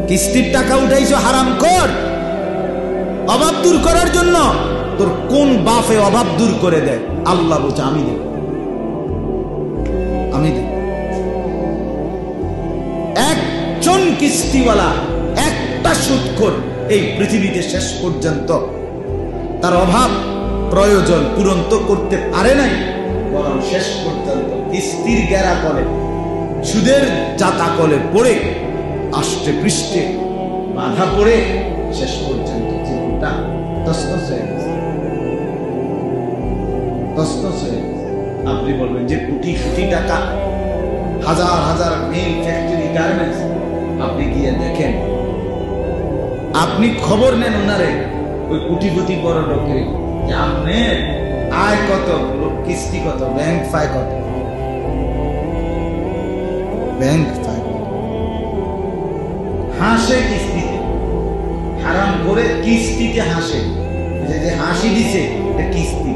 কিস্তির টাকা উঠাইছো হারাম কর, অভাব দূর করার জন্য। তোর কোন বাপে অভাব দূর করে দেয়? আল্লাহ বলছে আমি দেব, আমি দেব। একজন কিস্তিওয়ালা, একটা সুদখোর এই পৃথিবীতে শেষ পর্যন্ত তার অভাব প্রয়োজন পূরণ তো করতে পারে নাই, বরং শেষ পর্যন্ত কিস্তির গেরা করে, সুদের জাতা কলে পড়ে, আষ্টে পৃষ্ঠে বাধা পড়ে শেষ পর্যন্ত জীবনটা তছনছ হয়ে গেছে, তছনছ হয়ে গেছে। আপনি বলবেন যে কোটি কোটি টাকা, হাজার হাজার মিল, ফ্যাক্টরি, গার্মেন্টস, আপনি গিয়ে দেখেন, আপনি খবর নেন ওনারে, ওই কোটিপতি বড় লোকের, যে আপনার আয় কত, কিস্তি কত, ব্যাংক পায় কত, ব্যাংক পায় হাসে কিস্তিতে, হারাম করে কিস্তিতে হাসে, যে হাসি দিছে এটা কিস্তি।